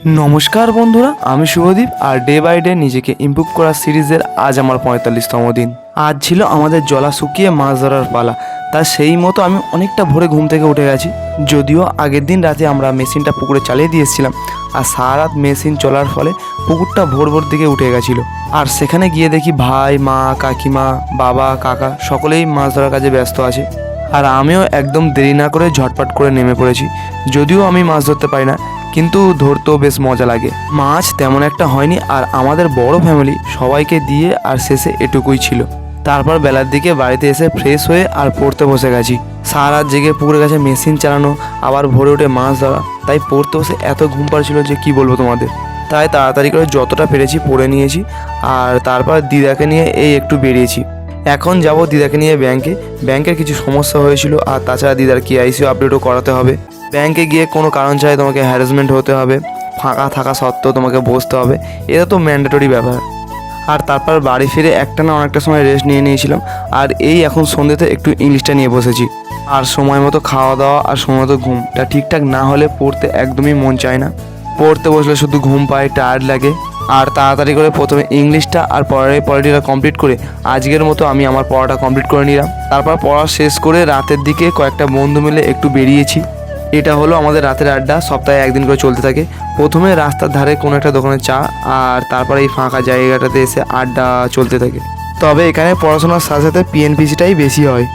নমস্কার বন্ধুরা, আমি শুভদীপ আর ডে বাই ডে নিজেকে ইমপ্রুভ করার সিরিজের আজ আমার 45তম দিন। আজ ছিল আমাদের জলা শুকিয়ে মাছ ধরার পালা। তা সেই মতো আমি অনেকটা ভোরে ঘুম থেকে উঠে গেছি। যদিও আগের দিন রাতে আমরা মেশিনটা পুকুরে চালিয়ে দিয়েছিলাম, আর সারা রাত মেশিন চলার ফলে পুকুরটা ভোর ভোর দিকে উঠে গেছিলো। আর সেখানে গিয়ে দেখি ভাই, মা, কাকিমা, বাবা, কাকা সকলেই মাছ ধরার কাজে ব্যস্ত আছে। আর আমিও একদম দেরি না করে ঝটপট করে নেমে পড়েছি। যদিও আমি মাছ ধরতে পারি না, কিন্তু ধরতেও বেশ মজা লাগে। মাছ তেমন একটা হয়নি, আর আমাদের বড় ফ্যামিলি সবাইকে দিয়ে আর শেষে এটুকুই ছিল। তারপর বেলার দিকে বাড়িতে এসে ফ্রেশ হয়ে আর পড়তে বসে গেছি। সারা রাত জেগে পুকুরের কাছে মেশিন চালানো, আবার ভোরে উঠে মাছ ধরা, তাই পড়তে বসে এত ঘুম পাড়ছিল যে কি বলবো তোমাদের। তাই তাড়াতাড়ি করে যতটা পেরেছি পড়ে নিয়েছি, আর তারপর দিদাকে নিয়ে এই একটু বেরিয়েছি। এখন যাব দিদাকে নিয়ে ব্যাংকের কিছু সমস্যা হয়েছিল, আর তাছাড়া দিদার কেআইসি আপডেটও করাতে হবে। ব্যাংকে গিয়ে কোনো কারণ ছাড়াই তোমাকে হ্যারাসমেন্ট হতে হবে, ফাঁকা থাকা সত্ত্বেও তোমাকে বসতে হবে, এটা তো ম্যান্ডেটরি ব্যাপার। আর তারপর বাড়ি ফিরে অনেকটা সময় রেস্ট নিয়েছিলাম। আর এই এখন সন্ধ্যেতে একটু ইংলিশটা নিয়ে বসেছি। আর সময় মতো খাওয়া দাওয়া আর সময় মতো ঘুমটা ঠিকঠাক না হলে পড়তে একদমই মন চায় না। পড়তে বসলে শুধু ঘুম পায়, টায়ার্ড লাগে। আর তাড়াতাড়ি করে প্রথমে ইংলিশটা আর পড়াটা কমপ্লিট করে আজকের মতো আমি আমার পড়াটা কমপ্লিট করে নিলাম। তারপর পড়া শেষ করে রাতের দিকে কয়েকটা বন্ধু মিলে একটু বেরিয়েছি। এটা হলো আমাদের রাতের আড্ডা, সপ্তাহে একদিন করে চলতে থাকে। প্রথমে রাস্তার ধারে কোনো একটা দোকানে চা, আর তারপরে এই ফাঁকা জায়গাটাতে এসে আড্ডা চলতে থাকে। তবে এখানে পড়াশোনার সাথে সাথে পিএনপিসিটাই বেশি হয়।